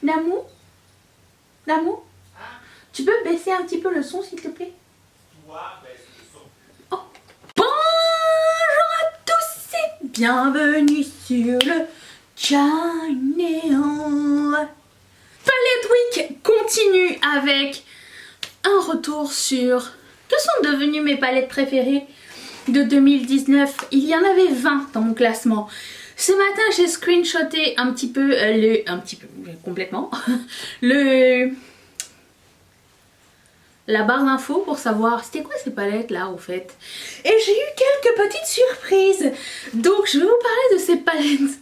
Namou? Namou? Tu peux baisser un petit peu le son s'il te plaît? Oh. Bonjour à tous et bienvenue sur le channel. Palette Week continue avec un retour sur que sont devenues mes palettes préférées de 2019. Il y en avait 20 dans mon classement. Ce matin j'ai screenshoté un petit peu complètement la barre d'infos pour savoir c'était quoi ces palettes là au fait. Et j'ai eu quelques petites surprises. Donc je vais vous parler de ces palettes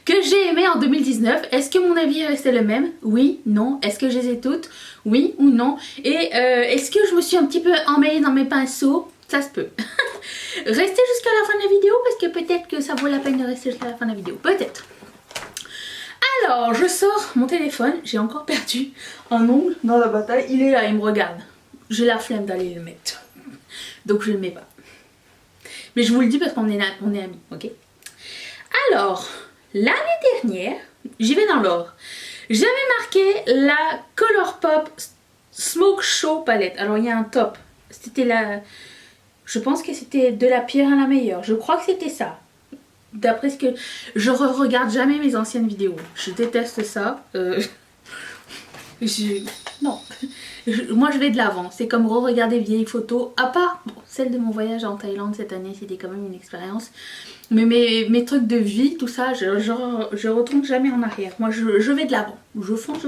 que j'ai aimées en 2019. Est-ce que mon avis est resté le même? Oui, non. Est-ce que je les ai toutes? Oui ou non. Et est-ce que je me suis un petit peu emmêlée dans mes pinceaux? Ça se peut. Restez jusqu'à la fin de la vidéo parce que peut-être que ça vaut la peine de rester jusqu'à la fin de la vidéo. Peut-être. Alors, je sors mon téléphone. J'ai encore perdu un ongle dans la bataille. Il est là, il me regarde. J'ai la flemme d'aller le mettre. Donc je ne le mets pas. Mais je vous le dis parce qu'on est amis, ok? Alors, l'année dernière, j'y vais dans l'ordre. J'avais marqué la Colourpop Smoke Show palette. Alors, il y a un top. C'était la... Je pense que c'était de la pire à la meilleure. Je crois que c'était ça. D'après ce que... Je regarde jamais mes anciennes vidéos. Je déteste ça. Non. Moi je vais de l'avant. C'est comme re-regarder vieilles photos. À part bon, celle de mon voyage en Thaïlande cette année. C'était quand même une expérience. Mais mes trucs de vie, tout ça, je retourne jamais en arrière. Moi je vais de l'avant. Je fonce.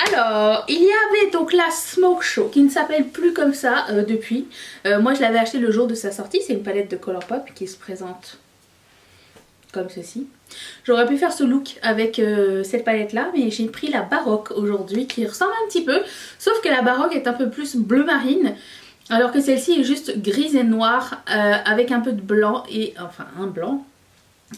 Alors, il y avait donc la Smoke Show qui ne s'appelle plus comme ça depuis. Moi je l'avais acheté le jour de sa sortie. C'est une palette de Colourpop qui se présente comme ceci. J'aurais pu faire ce look avec cette palette là, mais j'ai pris la Baroque aujourd'hui qui ressemble un petit peu, sauf que la Baroque est un peu plus bleu marine, alors que celle-ci est juste grise et noire avec un peu de blanc, et enfin un blanc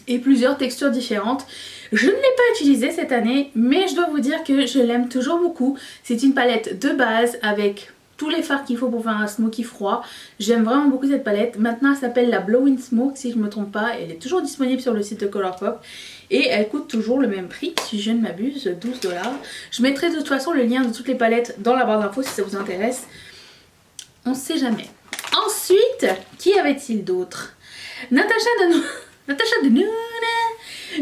et plusieurs textures différentes. Je ne l'ai pas utilisée cette année, mais je dois vous dire que je l'aime toujours beaucoup. C'est une palette de base avec tous les fards qu'il faut pour faire un smoky froid. J'aime vraiment beaucoup cette palette. Maintenant elle s'appelle la Blowing Smoke si je ne me trompe pas. Elle est toujours disponible sur le site de Colourpop. Et elle coûte toujours le même prix si je ne m'abuse, 12 $. Je mettrai de toute façon le lien de toutes les palettes dans la barre d'infos si ça vous intéresse. On ne sait jamais. Ensuite, qui avait-il d'autre? Natasha Denona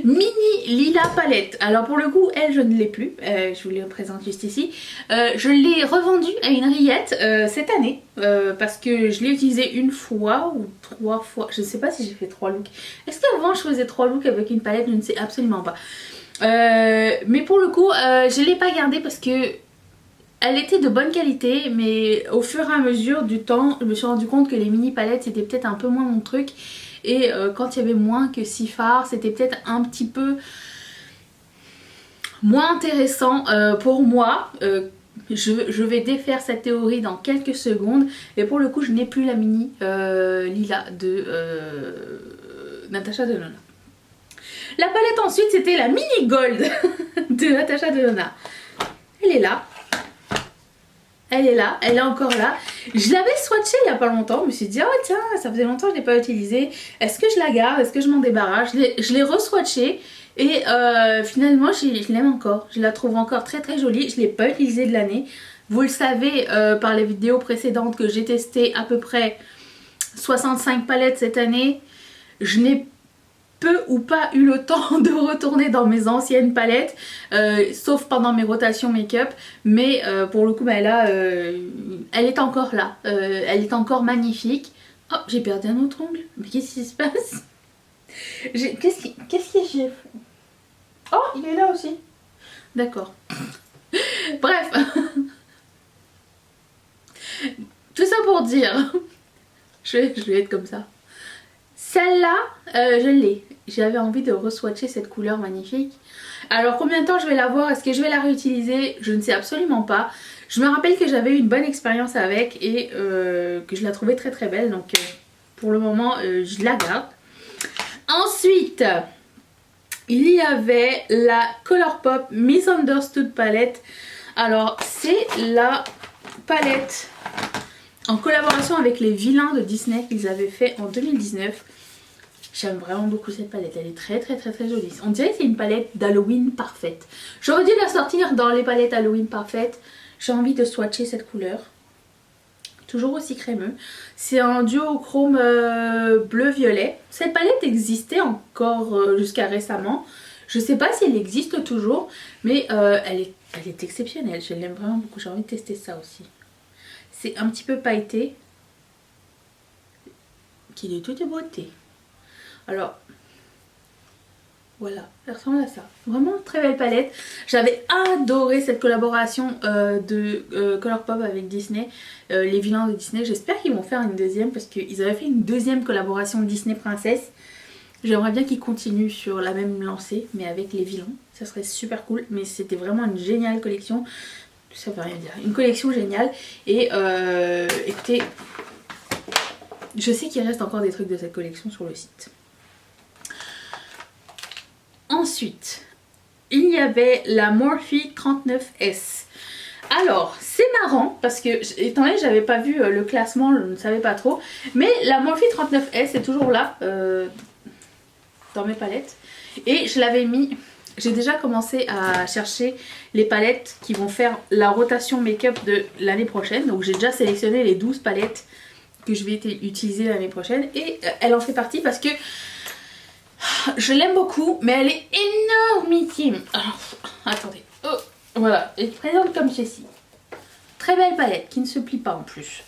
Mini Lila palette. Alors pour le coup elle je ne l'ai plus, je vous la présente juste ici. Je l'ai revendue à une rillette cette année parce que je l'ai utilisée une fois ou 3 fois. Je ne sais pas si j'ai fait 3 looks. Est-ce qu'avant je faisais 3 looks avec une palette? Je ne sais absolument pas. Mais pour le coup je ne l'ai pas gardée parce que elle était de bonne qualité, mais au fur et à mesure du temps je me suis rendu compte que les mini palettes c'était peut-être un peu moins mon truc. Et quand il y avait moins que 6 fards, c'était peut-être un petit peu moins intéressant pour moi. Je vais défaire cette théorie dans quelques secondes. Et pour le coup, je n'ai plus la mini Lila de Natasha Denona. La palette ensuite, c'était la mini Gold de Natasha Denona. Elle est là. Elle est là, elle est encore là. Je l'avais swatchée il n'y a pas longtemps. Je me suis dit, oh tiens, ça faisait longtemps que je ne l'ai pas utilisée. Est-ce que je la garde? Est-ce que je m'en débarrasse? Je l'ai re-swatchée. Et finalement, je l'aime encore. Je la trouve encore très très jolie. Je ne l'ai pas utilisée de l'année. Vous le savez par les vidéos précédentes que j'ai testé à peu près 65 palettes cette année. Je n'ai peu ou pas eu le temps de retourner dans mes anciennes palettes, sauf pendant mes rotations make-up, mais pour le coup bah, là, elle est encore là, elle est encore magnifique. Oh, j'ai perdu un autre ongle, mais qu'est-ce qui se passe? Qu'est-ce que j'ai fait? Oh, il est là aussi. D'accord. Bref. Tout ça pour dire, je vais être comme ça. Celle-là, je l'ai. J'avais envie de re-swatcher cette couleur magnifique. Alors combien de temps je vais l'avoir? Est-ce que je vais la réutiliser? Je ne sais absolument pas. Je me rappelle que j'avais eu une bonne expérience avec et que je la trouvais très très belle. Donc pour le moment, je la garde. Ensuite, il y avait la Colourpop Misunderstood palette. Alors c'est la palette en collaboration avec les vilains de Disney qu'ils avaient fait en 2019. J'aime vraiment beaucoup cette palette, elle est très très très très jolie. On dirait que c'est une palette d'Halloween parfaite. J'aurais dû la sortir dans les palettes Halloween parfaites. J'ai envie de swatcher cette couleur. Toujours aussi crémeux. C'est un duochrome bleu-violet. Cette palette existait encore jusqu'à récemment. Je sais pas si elle existe toujours, mais elle est exceptionnelle. Je l'aime vraiment beaucoup. J'ai envie de tester ça aussi. C'est un petit peu pailleté. Qui est de toute beauté. Alors, voilà, ça ressemble à ça. Vraiment très belle palette. J'avais adoré cette collaboration de Colourpop avec Disney, les vilains de Disney. J'espère qu'ils vont faire une deuxième parce qu'ils avaient fait une deuxième collaboration Disney Princesse. J'aimerais bien qu'ils continuent sur la même lancée, mais avec les vilains. Ça serait super cool, mais c'était vraiment une géniale collection. Ça veut rien dire. Une collection géniale. Et écoutez, je sais qu'il reste encore des trucs de cette collection sur le site. Ensuite, il y avait la Morphe 39S. Alors, c'est marrant parce que, étant donné que j'avais pas vu le classement, je ne savais pas trop. Mais la Morphe 39S est toujours là dans mes palettes. Et je l'avais mis, j'ai déjà commencé à chercher les palettes qui vont faire la rotation make-up de l'année prochaine. Donc j'ai déjà sélectionné les 12 palettes que je vais utiliser l'année prochaine. Et elle en fait partie parce que je l'aime beaucoup, mais elle est énormissime. Alors, attendez. Oh, voilà, elle se présente comme ceci. Très belle palette qui ne se plie pas en plus.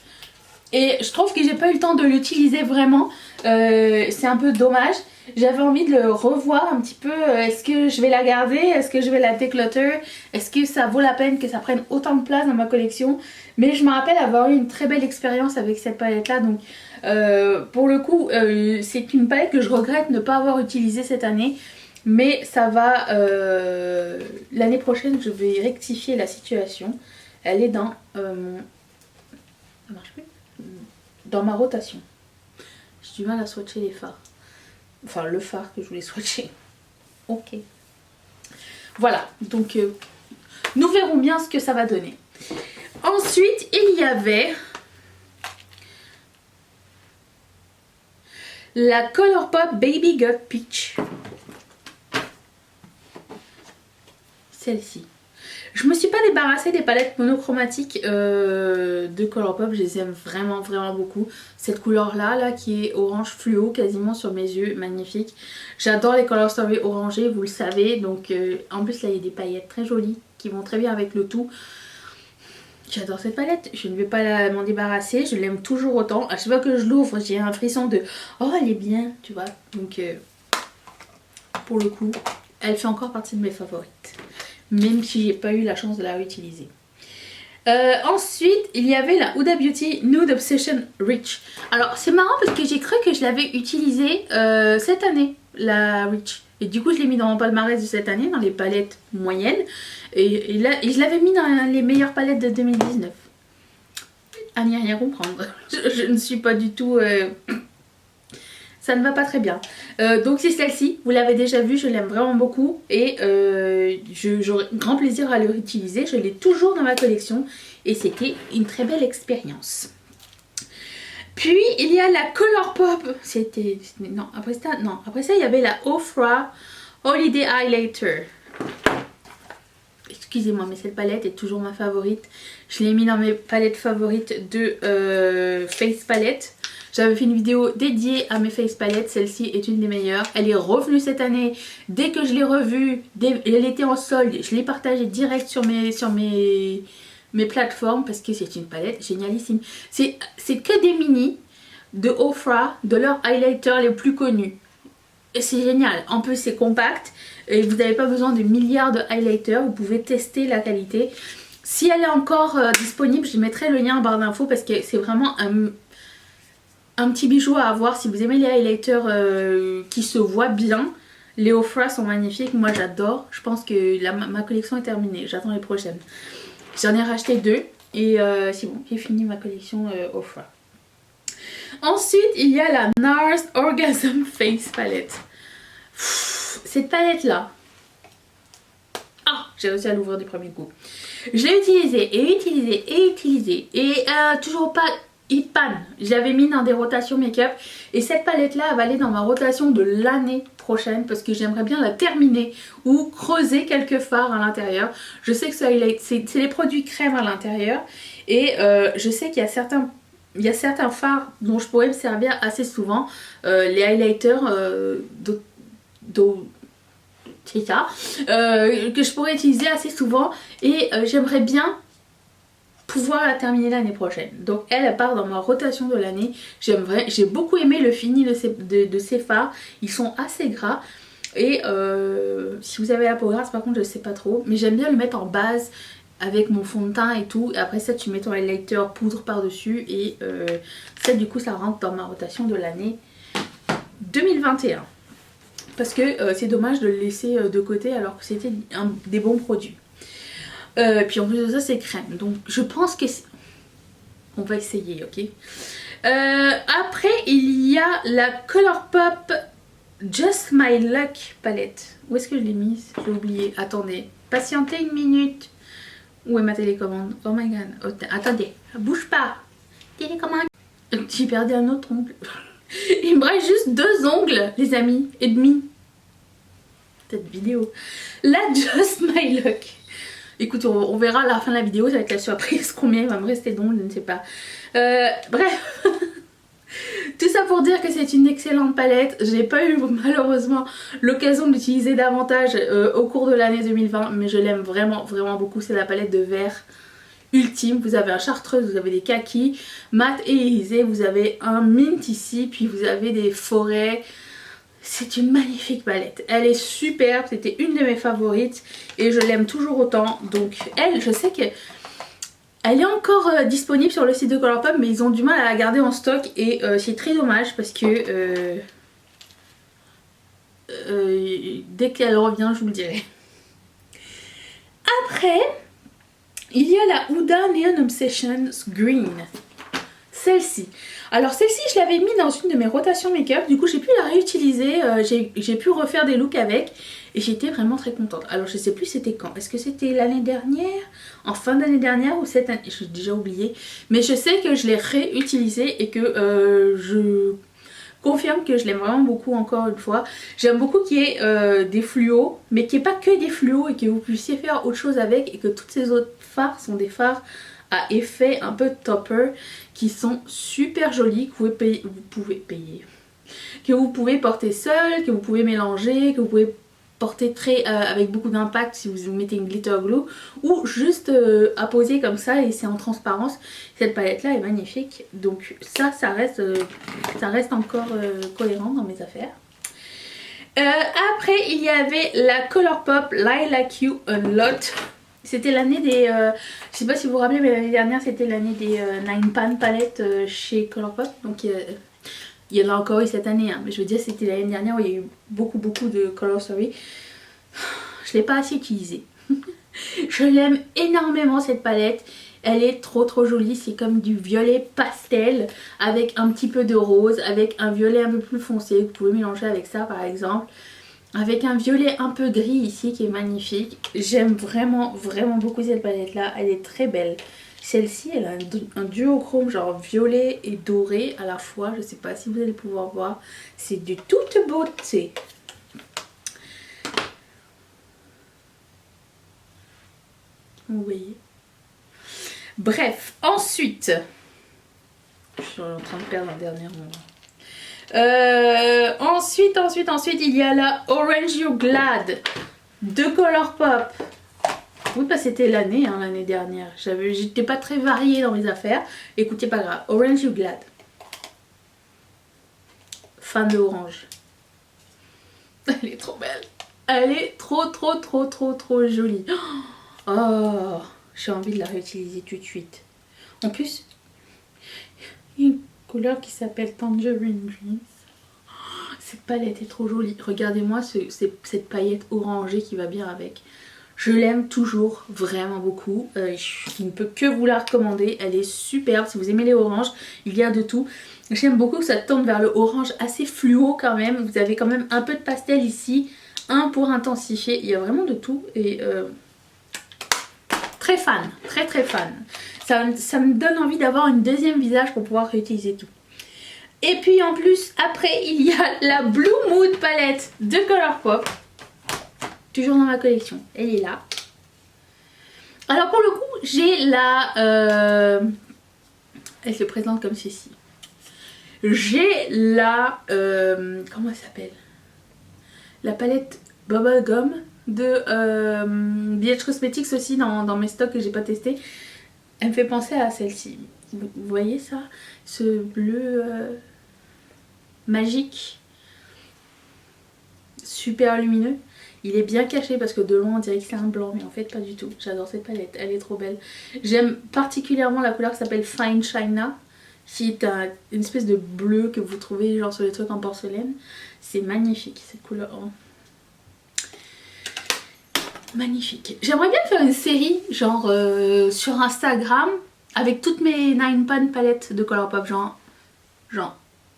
Et je trouve que j'ai pas eu le temps de l'utiliser vraiment. C'est un peu dommage. J'avais envie de le revoir un petit peu. Est-ce que je vais la garder? Est-ce que je vais la declutter? Est-ce que ça vaut la peine que ça prenne autant de place dans ma collection? Mais je me rappelle avoir eu une très belle expérience avec cette palette là. Donc pour le coup c'est une palette que je regrette ne pas avoir utilisée cette année. Mais ça va, l'année prochaine je vais rectifier la situation. Elle est dans mon... Ça marche plus? Dans ma rotation. J'ai du mal à swatcher les fards. Enfin le fard que je voulais swatcher. Ok. Voilà, donc nous verrons bien ce que ça va donner. Ensuite il y avait la Colourpop Baby Got Peach. Celle-ci. Je me suis pas débarrassée des palettes monochromatiques de Colourpop, je les aime vraiment vraiment beaucoup. Cette couleur là qui est orange fluo quasiment sur mes yeux, magnifique. J'adore les Color Story orangés, vous le savez, donc en plus là il y a des paillettes très jolies qui vont très bien avec le tout. J'adore cette palette, je ne vais pas m'en débarrasser, je l'aime toujours autant. À chaque fois que je l'ouvre j'ai un frisson de oh elle est bien, tu vois. Donc pour le coup elle fait encore partie de mes favorites. Même si j'ai pas eu la chance de la réutiliser. Ensuite, il y avait la Huda Beauty Nude Obsession Rich. Alors, c'est marrant parce que j'ai cru que je l'avais utilisée cette année, la Rich. Et du coup, je l'ai mis dans mon palmarès de cette année, dans les palettes moyennes. Et je l'avais mis dans les meilleures palettes de 2019. À n'y rien comprendre. Je ne suis pas du tout... Ça ne va pas très bien. Donc c'est celle-ci, vous l'avez déjà vue, je l'aime vraiment beaucoup. Et j'aurai grand plaisir à le réutiliser. Je l'ai toujours dans ma collection. Et c'était une très belle expérience. Puis il y a la Colourpop. Non, après ça il y avait la Ofra Holiday Highlighter. Excusez-moi, mais cette palette est toujours ma favorite. Je l'ai mis dans mes palettes favorites de Face Palette. J'avais fait une vidéo dédiée à mes face palettes, celle-ci est une des meilleures. Elle est revenue cette année, dès que je l'ai revue, elle était en solde, je l'ai partagée direct sur mes plateformes parce que c'est une palette génialissime. C'est que des mini de Ofra, de leurs highlighters les plus connus. Et c'est génial, en plus c'est compact et vous n'avez pas besoin de milliards de highlighters, vous pouvez tester la qualité. Si elle est encore disponible, je mettrai le lien en barre d'infos parce que c'est vraiment un petit bijou à avoir si vous aimez les highlighters qui se voient bien. Les Ofra sont magnifiques, moi j'adore. Je pense que ma collection est terminée, j'attends les prochaines. J'en ai racheté 2 et c'est bon, j'ai fini ma collection Ofra. Ensuite il y a la NARS Orgasm Face Palette. Cette palette là, j'ai réussi à l'ouvrir du premier coup. Je l'ai utilisée et utilisée et utilisée et toujours pas il panne. Je l'avais mis dans des rotations make-up et cette palette là va aller dans ma rotation de l'année prochaine parce que j'aimerais bien la terminer ou creuser quelques fards à l'intérieur. Je sais que c'est les produits crème à l'intérieur et je sais qu'il y a certains fards dont je pourrais me servir assez souvent. Les highlighters c'est ça, que je pourrais utiliser assez souvent et j'aimerais bien pouvoir la terminer l'année prochaine. Donc elle part dans ma rotation de l'année. J'ai beaucoup aimé le fini de ces fards. Ils sont assez gras. Et si vous avez la peau grasse par contre je sais pas trop. Mais j'aime bien le mettre en base avec mon fond de teint et tout. Et après ça tu mets ton highlighter poudre par dessus. Et ça du coup ça rentre dans ma rotation de l'année 2021. Parce que c'est dommage de le laisser de côté alors que c'était des bons produits. Puis en plus de ça c'est crème, donc je pense que on va essayer, ok. Après il y a la Colourpop Just My Luck palette. Où est-ce que je l'ai mise? J'ai oublié, attendez, patientez une minute. Où est ma télécommande? Oh my god, oh, attendez, bouge pas. Télécommande. J'ai perdu un autre ongle. Il me reste juste 2 ongles les amis, et demi. Cette vidéo. La Just My Luck. Écoute, on verra à la fin de la vidéo, ça va être la surprise, combien il va me rester d'ongles, je ne sais pas. Bref, tout ça pour dire que c'est une excellente palette. Je n'ai pas eu malheureusement l'occasion d'utiliser davantage au cours de l'année 2020, mais je l'aime vraiment, vraiment beaucoup. C'est la palette de vert ultime. Vous avez un chartreuse, vous avez des kakis, mat et irisé, vous avez un mint ici, puis vous avez des forêts. C'est une magnifique palette, elle est superbe, c'était une de mes favorites et je l'aime toujours autant. Donc elle, je sais qu'elle est encore disponible sur le site de Colourpop mais ils ont du mal à la garder en stock et c'est très dommage parce que dès qu'elle revient je vous le dirai. Après, il y a la Huda Neon Obsessions Green. Celle-ci. Alors celle-ci je l'avais mis dans une de mes rotations make-up, du coup j'ai pu la réutiliser, j'ai pu refaire des looks avec et j'étais vraiment très contente. Alors je sais plus c'était quand, est-ce que c'était l'année dernière, en fin d'année dernière ou cette année, j'ai déjà oublié. Mais je sais que je l'ai réutilisée et que je confirme que je l'aime vraiment beaucoup encore une fois. J'aime beaucoup qu'il y ait des fluos, mais qu'il n'y ait pas que des fluos et que vous puissiez faire autre chose avec et que toutes ces autres fards sont des fards à effet un peu topper qui sont super jolis, que vous pouvez payer, que vous pouvez porter seul, que vous pouvez mélanger, que vous pouvez porter très avec beaucoup d'impact si vous mettez une glitter glue ou juste apposer comme ça et c'est en transparence. Cette palette là est magnifique, donc ça reste encore cohérent dans mes affaires. Après il y avait la Colourpop Lilac You Unlocked. C'était l'année des... je sais pas si vous vous rappelez mais l'année dernière c'était l'année des 9 pan palettes chez Colourpop. Donc il y en a encore eu cette année hein, mais je veux dire c'était l'année dernière où il y a eu beaucoup de Color Story. Je l'ai pas assez utilisée. Je l'aime énormément cette palette. Elle est trop jolie, c'est comme du violet pastel avec un petit peu de rose, avec un violet un peu plus foncé. Vous pouvez mélanger avec ça par exemple. Avec un violet un peu gris ici qui est magnifique. J'aime vraiment beaucoup cette palette là, elle est très belle. Celle-ci elle a un duochrome genre violet et doré à la fois, je sais pas si vous allez pouvoir voir. C'est de toute beauté. Vous voyez. Bref, ensuite, je suis en train de perdre un dernier moment. Ensuite, il y a la Orange You Glad de Colourpop. Oui, bah c'était l'année, hein, l'année dernière. J'étais pas très variée dans mes affaires. Écoutez, pas grave. Orange You Glad. Fan de orange. Elle est trop belle. Elle est trop jolie. Oh, j'ai envie de la réutiliser tout de suite. En plus, il y a une couleur qui s'appelle Tangerine Dreams. Cette palette est trop jolie. Regardez-moi cette paillette orangée qui va bien avec. Je l'aime toujours vraiment beaucoup. Je ne peux que vous la recommander. Elle est superbe. Si vous aimez les oranges, il y a de tout. J'aime beaucoup que ça tourne vers le orange assez fluo quand même. Vous avez quand même un peu de pastel ici. Un pour intensifier. Il y a vraiment de tout. Et très fan. Très fan. Ça me donne envie d'avoir une deuxième visage pour pouvoir réutiliser tout. Et puis en plus, après, il y a la Blue Mood palette de Colourpop. Toujours dans ma collection. Elle est là. Alors pour le coup, j'ai la... Elle se présente comme ceci. J'ai la... comment elle s'appelle? La palette Bubblegum de BH Cosmetics aussi dans mes stocks que j'ai pas testé. Elle me fait penser à celle-ci. Vous voyez ça? Ce bleu magique. Super lumineux. Il est bien caché parce que de loin on dirait que c'est un blanc, mais en fait pas du tout. J'adore cette palette, elle est trop belle. J'aime particulièrement la couleur qui s'appelle Fine China, qui est une espèce de bleu que vous trouvez genre sur les trucs en porcelaine. C'est magnifique cette couleur. Oh. Magnifique. J'aimerais bien faire une série genre sur Instagram avec toutes mes 9 pan palettes de Colourpop, genre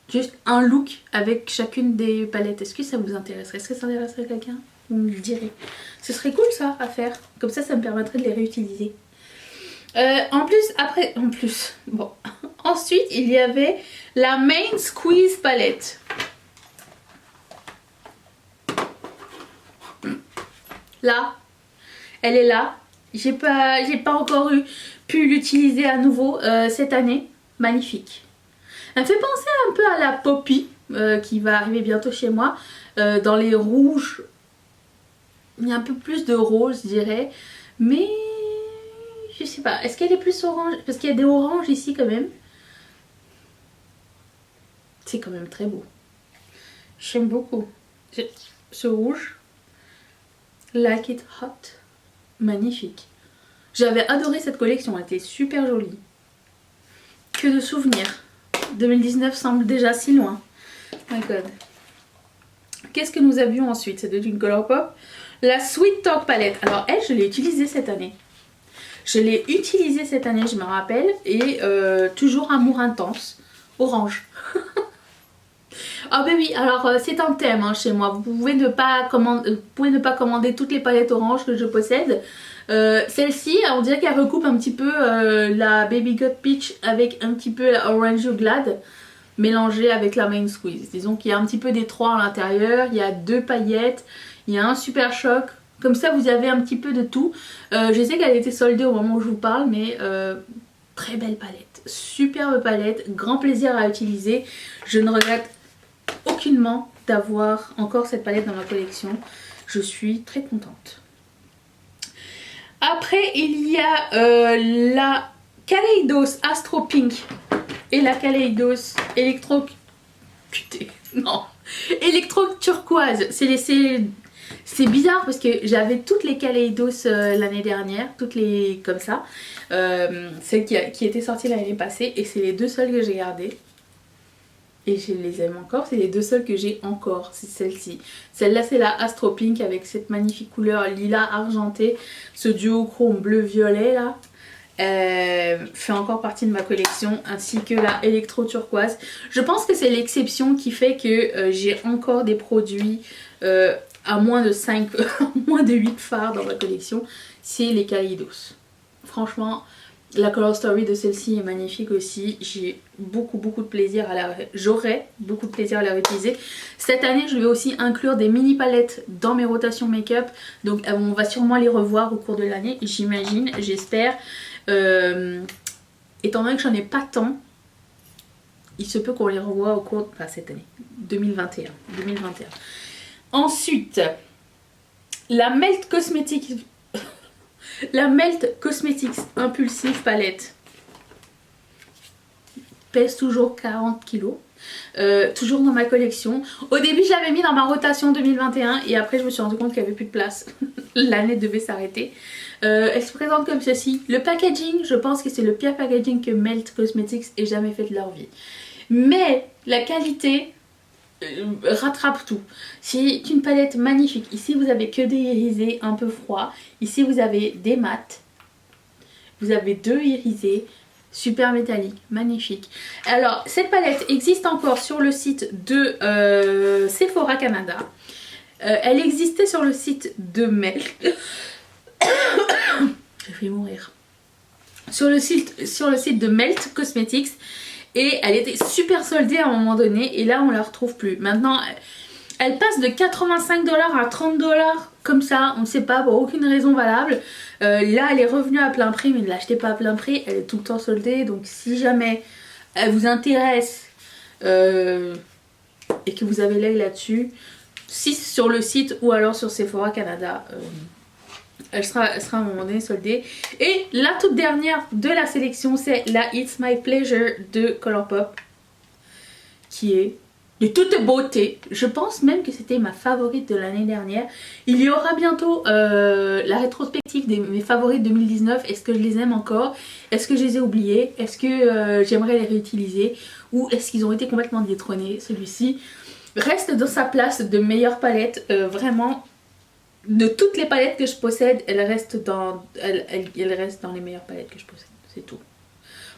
juste un look avec chacune des palettes. Est-ce que ça vous intéresserait? Est-ce que ça intéresserait quelqu'un? Vous me le direz. Ce serait cool ça à faire. Comme ça me permettrait de les réutiliser. Bon. Ensuite, il y avait la Main Squeeze palette. Là, elle est là. J'ai pas encore pu l'utiliser à nouveau cette année. Magnifique. Elle me fait penser un peu à la Poppy qui va arriver bientôt chez moi. Dans les rouges, il y a un peu plus de rose, je dirais. Mais je sais pas. Est-ce qu'elle est plus orange? Parce qu'il y a des oranges ici quand même. C'est quand même très beau. J'aime beaucoup. Ce rouge. Like it hot. Magnifique. J'avais adoré cette collection. Elle était super jolie. Que de souvenirs. 2019 semble déjà si loin. Oh my god. Qu'est-ce que nous avions ensuite? C'était une Colourpop. La Sweet Talk palette. Alors elle, je l'ai utilisée cette année. Je me rappelle. Et toujours amour intense. Orange. Ah ben oui, alors c'est un thème hein, chez moi. Vous pouvez ne pas commander toutes les palettes orange que je possède. Celle-ci, on dirait qu'elle recoupe un petit peu la Baby Got Peach avec un petit peu la Orange You Glad mélangée avec la Main Squeeze. Disons qu'il y a un petit peu des trois à l'intérieur, il y a 2 paillettes, il y a un super choc. Comme ça vous avez un petit peu de tout. Je sais qu'elle était soldée au moment où je vous parle, mais très belle palette. Superbe palette, grand plaisir à utiliser. Je ne regrette aucunement d'avoir encore cette palette dans ma collection. Je suis très contente. Après il y a la Kaleidos Astro Pink et la Kaleidos Electro Turquoise. C'est bizarre parce que j'avais toutes les Kaleidos l'année dernière, toutes les comme ça, celles qui étaient sorties l'année passée, et c'est les 2 seules que j'ai gardées. Et je les aime encore, c'est les 2 seules que j'ai encore, c'est celle-ci. Celle-là c'est la Astro Pink avec cette magnifique couleur lilas argenté, ce duochrome bleu-violet là. Fait encore partie de ma collection, ainsi que la Electro Turquoise. Je pense que c'est l'exception qui fait que j'ai encore des produits à moins de 5, moins de 8 fards dans ma collection. C'est les Kaleidos. Franchement, la Color Story de celle-ci est magnifique aussi. J'ai beaucoup de plaisir j'aurai beaucoup de plaisir à la réutiliser. Cette année, je vais aussi inclure des mini palettes dans mes rotations make-up. Donc on va sûrement les revoir au cours de l'année, j'imagine, j'espère. Étant donné que j'en ai pas tant, il se peut qu'on les revoie au cours de cette année, 2021. Ensuite, la Melt Cosmetics Impulsive palette pèse toujours 40 kg. Toujours dans ma collection. Au début je l'avais mis dans ma rotation 2021 et après je me suis rendu compte qu'il n'y avait plus de place. L'année devait s'arrêter. Elle se présente comme ceci. Le packaging, je pense que c'est le pire packaging que Melt Cosmetics ait jamais fait de leur vie. Mais la qualité rattrape tout. C'est une palette magnifique. Ici vous avez que des irisés un peu froids. Ici vous avez des mats. Vous avez 2 irisés. Super métallique, magnifique. Alors cette palette existe encore sur le site de Sephora Canada. Elle existait sur le site de Melt. Je vais mourir. sur le site de Melt Cosmetics. Et elle était super soldée à un moment donné. Et là, on la retrouve plus. Maintenant, elle passe de 85 $ à 30 $. Comme ça, on ne sait pas, pour aucune raison valable. Là, elle est revenue à plein prix, mais ne l'achetez pas à plein prix. Elle est tout le temps soldée. Donc, si jamais elle vous intéresse et que vous avez l'œil là-dessus, si sur le site ou alors sur Sephora Canada, elle sera à un moment donné soldée. Et la toute dernière de la sélection, c'est la It's My Pleasure de Colourpop, qui est de toute beauté. Je pense même que c'était ma favorite de l'année dernière. Il y aura bientôt la rétrospective de mes favorites 2019. Est-ce que je les aime encore? Est-ce que je les ai oubliées? Est-ce que j'aimerais les réutiliser? Ou est-ce qu'ils ont été complètement détrônés? Celui-ci reste dans sa place de meilleure palette. Vraiment, de toutes les palettes que je possède, elle reste dans les meilleures palettes que je possède. C'est tout.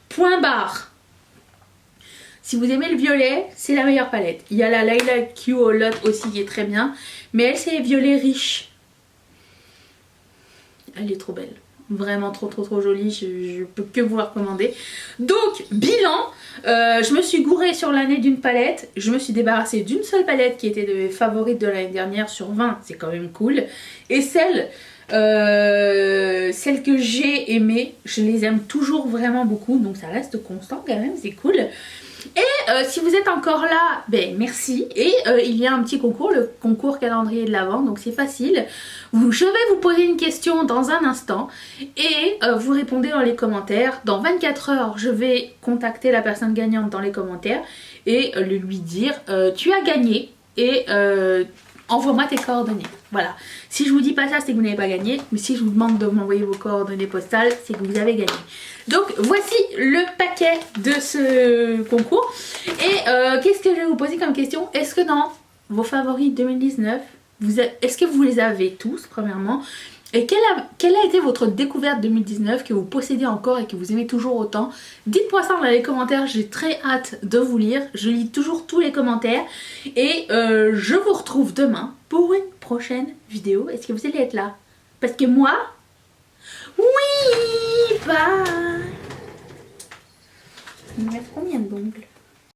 Point barre. Si vous aimez le violet, c'est la meilleure palette. Il y a la Lilac Q Lot aussi qui est très bien. Mais elle, c'est violet riche. Elle est trop belle. Vraiment trop jolie. Je peux que vous la recommander. Donc, bilan. Je me suis gourée sur l'année d'une palette. Je me suis débarrassée d'une seule palette qui était de mes favorites de l'année dernière sur 20. C'est quand même cool. Et celles que j'ai aimées, je les aime toujours vraiment beaucoup. Donc ça reste constant quand même. C'est cool. Et si vous êtes encore là, ben merci. Et il y a un petit concours, le concours calendrier de l'Avent, donc c'est facile. Je vais vous poser une question dans un instant et vous répondez dans les commentaires. Dans 24 heures, je vais contacter la personne gagnante dans les commentaires et lui dire tu as gagné et envoie-moi tes coordonnées. Voilà. Si je vous dis pas ça, c'est que vous n'avez pas gagné. Mais si je vous demande de m'envoyer vos coordonnées postales, c'est que vous avez gagné. Donc voici le paquet de ce concours. Et qu'est-ce que je vais vous poser comme question? Est-ce que dans vos favoris 2019, est-ce que vous les avez tous, premièrement? Et quelle a été votre découverte 2019 que vous possédez encore et que vous aimez toujours autant? Dites-moi ça dans les commentaires, j'ai très hâte de vous lire. Je lis toujours tous les commentaires. Et je vous retrouve demain pour une prochaine vidéo. Est-ce que vous allez être là? Parce que moi, oui, bye. Je vais me mettre combien d'ongles?